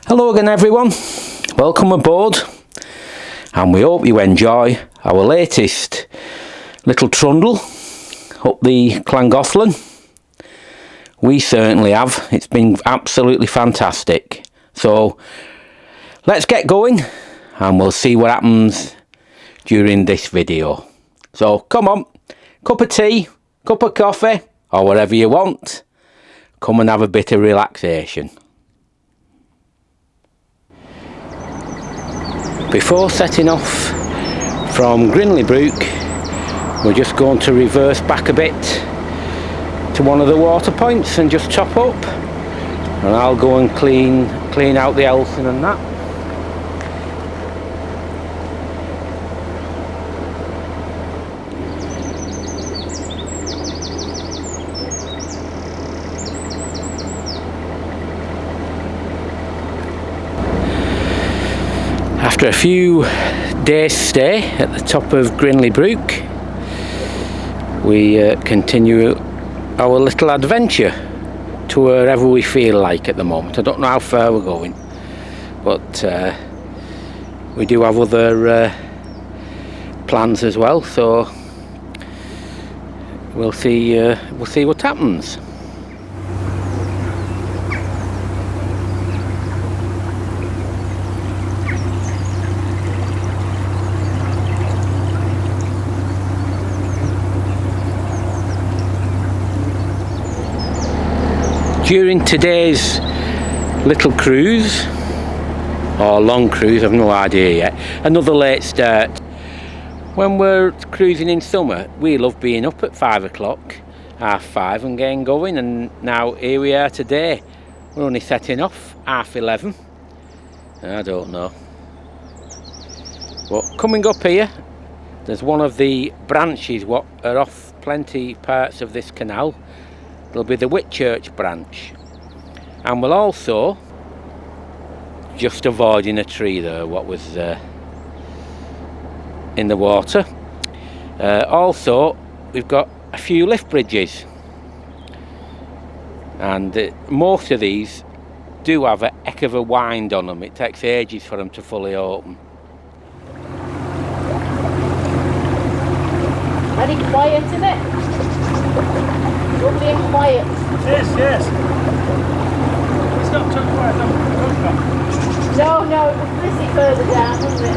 Hello again everyone, welcome aboard, and we hope you enjoy our latest little trundle up the Llangollen. We certainly have. It's been absolutely fantastic. So let's get going and we'll see what happens during this video. So come on, cup of tea, cup of coffee or whatever you want. Come and have a bit of relaxation. Before setting off from Llangollen, we're just going to reverse back a bit to one of the water points and just top up, and I'll go and clean out the Elson and that. After a few days stay at the top of Llangollen, we continue our little adventure to wherever we feel like at the moment. I don't know how far we're going, but we do have other plans as well, so we'll see what happens. During today's little cruise, or long cruise, I've no idea yet, another late start. When we're cruising in summer, we love being up at 5 o'clock, 5:30 and getting going, and now here we are today. We're only setting off 11:30. I don't know. But coming up here, there's one of the branches what are off plenty parts of this canal. There'll be the Whitchurch branch, and we'll also, just avoiding a tree there what was in the water, also we've got a few lift bridges, and most of these do have a heck of a wind on them. It takes ages for them to fully open. Very quiet, isn't it? Lovely and quiet. Yes. It's not too quiet on the No, it was busy further down, wasn't it?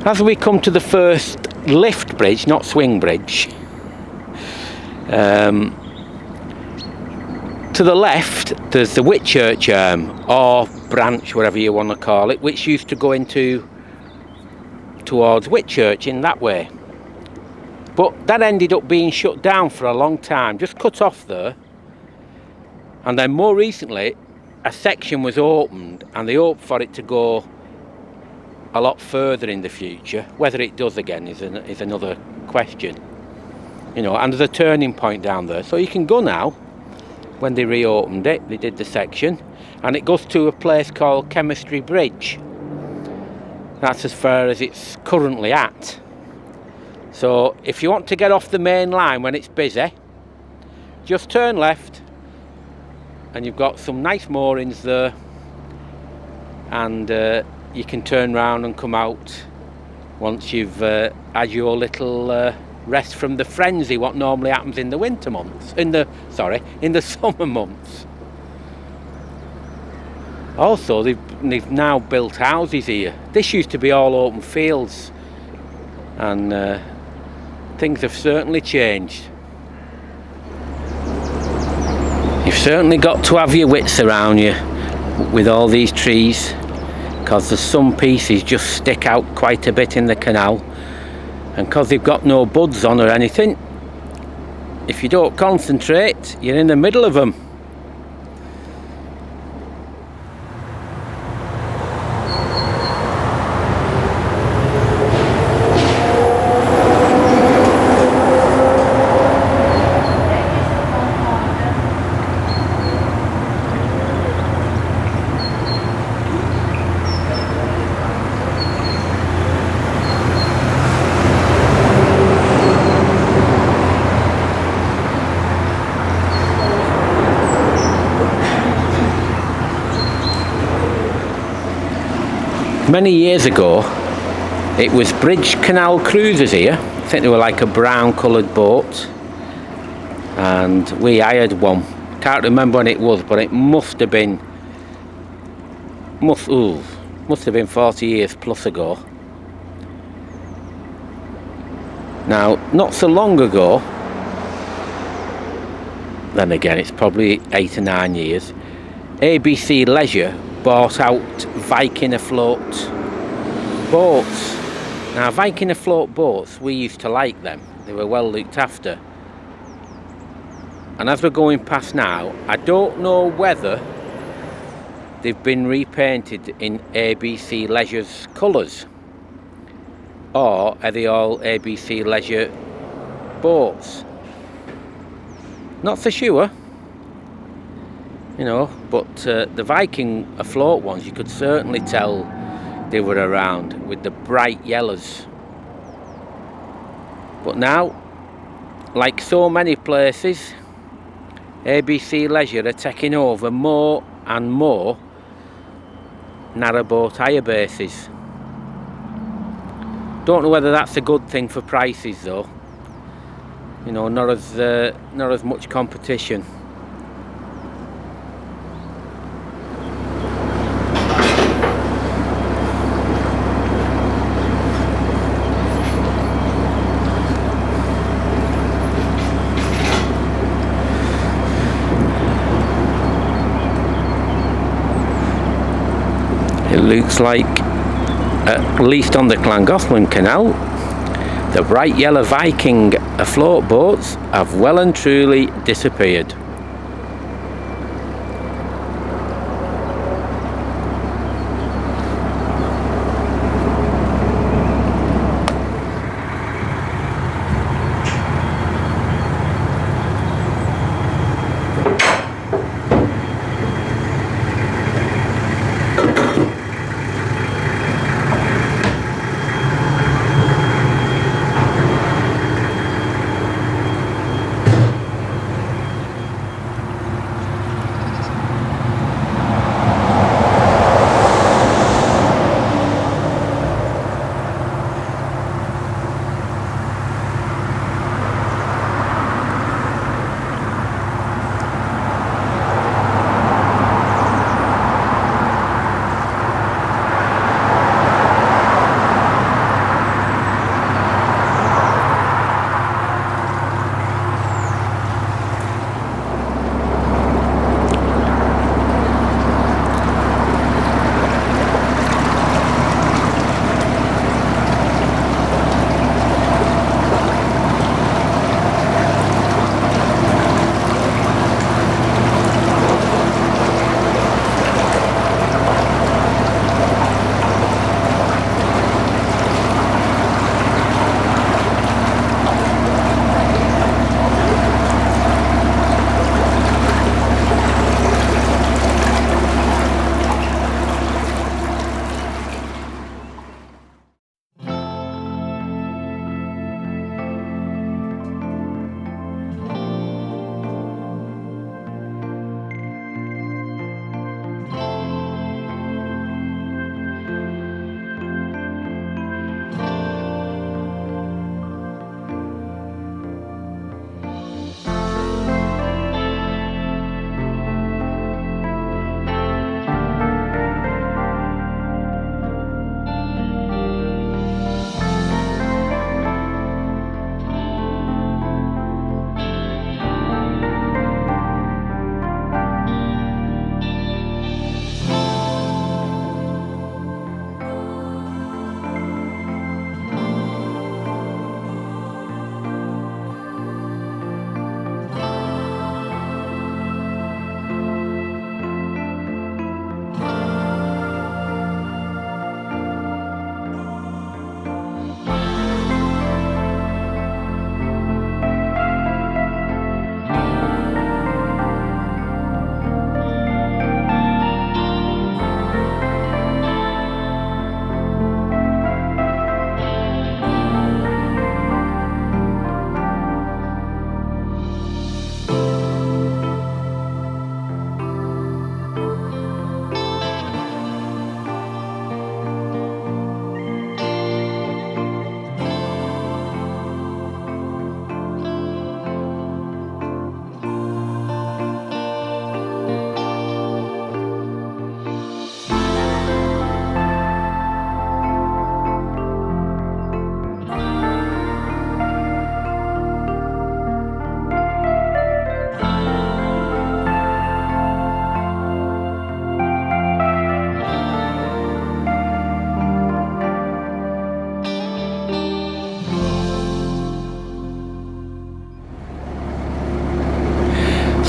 As we come to the first lift bridge, not swing bridge, to the left there's the Whitchurch arm, or branch, whatever you want to call it, which used to go towards Whitchurch in that way. But that ended up being shut down for a long time, just cut off there. And then more recently, a section was opened, and they hope for it to go a lot further in the future. Whether it does again is another question, you know. And there's a turning point down there, so you can go now. When they reopened it, they did the section, and it goes to a place called Chemistry Bridge. That's as far as it's currently at. So if you want to get off the main line when it's busy, just turn left, and you've got some nice moorings there, and you can turn round and come out once you've had your little rest from the frenzy what normally happens in the winter months, in the summer months. Also, they've now built houses here. This used to be all open fields, and things have certainly changed. You've certainly got to have your wits around you with all these trees, because there's some pieces just stick out quite a bit in the canal, and because they've got no buds on or anything, if you don't concentrate, you're in the middle of them. Many years ago, it was bridge canal cruisers here. I think they were like a brown coloured boat, and we hired one. Can't remember when it was, but it must have been 40 years plus ago. Now, not so long ago, then again it's probably 8 or 9 years, ABC Leisure bought out Viking afloat boats. Now, Viking afloat boats, we used to like them. They were well looked after. And as we're going past now, I don't know whether they've been repainted in ABC Leisure's colours, or are they all ABC Leisure boats? Not so sure. You know, but the Viking afloat ones, you could certainly tell they were around with the bright yellows. But now, like so many places, ABC Leisure are taking over more and more narrowboat hire bases. Don't know whether that's a good thing for prices though. You know, not as much competition. It looks like, at least on the Llangollen Canal, the bright yellow Viking afloat boats have well and truly disappeared.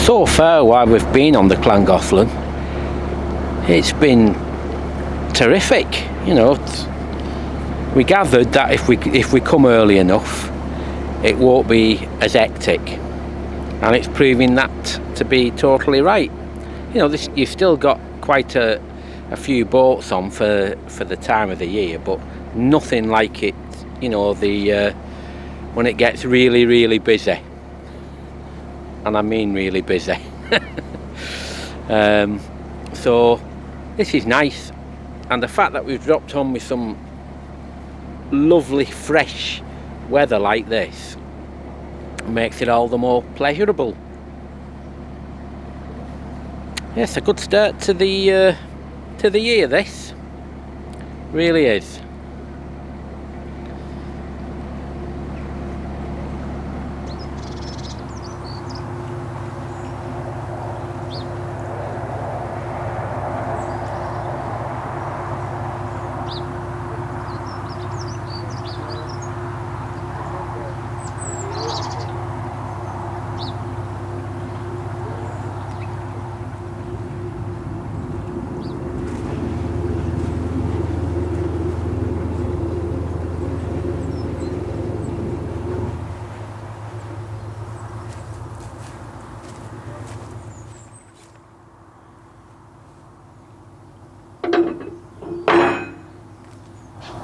so far while we've been on the Llangollen, it's been terrific. You know, we gathered that if we come early enough, it won't be as hectic, and it's proving that to be totally right. You know, you've still got quite a few boats on for the time of the year, but nothing like it. You know, when it gets really, really busy, and I mean really busy. So this is nice, and the fact that we've dropped on with some lovely fresh weather like this makes it all the more pleasurable. Yes, a good start to the year, this really is.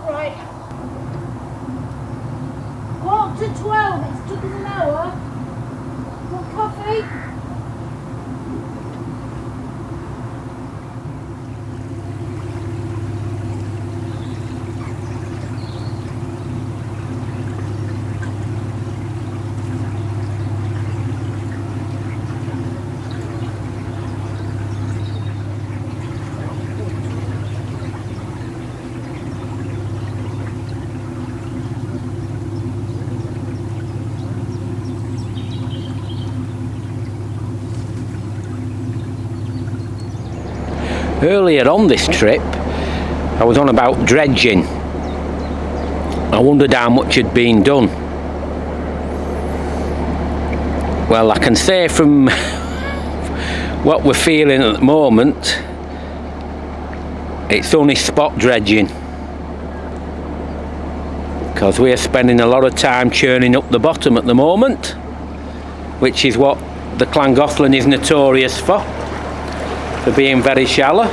Right. 11:45, it's took us an hour. Want coffee? Earlier on this trip, I was on about dredging. I wondered how much had been done. Well, I can say from what we're feeling at the moment, it's only spot dredging, because we are spending a lot of time churning up the bottom at the moment, which is what the Llangollen is notorious for being very shallow.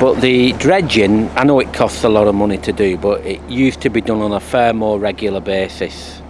But the dredging, I know it costs a lot of money to do, but it used to be done on a far more regular basis.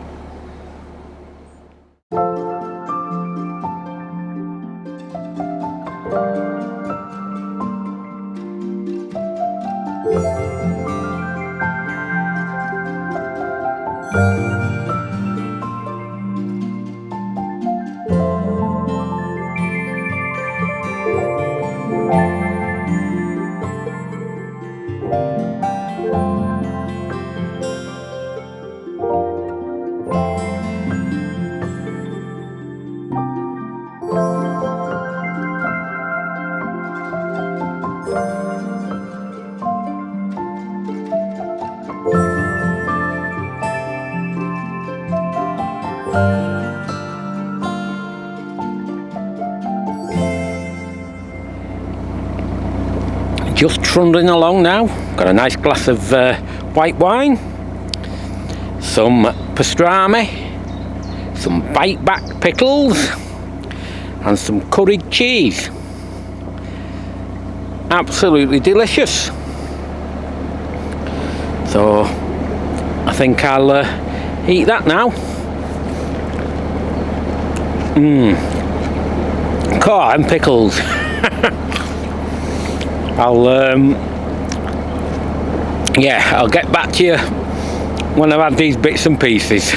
Just trundling along now. Got a nice glass of white wine, some pastrami, some bite back pickles, and some curried cheese. Absolutely delicious. So I think I'll eat that now. God, and pickles. I'll get back to you when I've had these bits and pieces.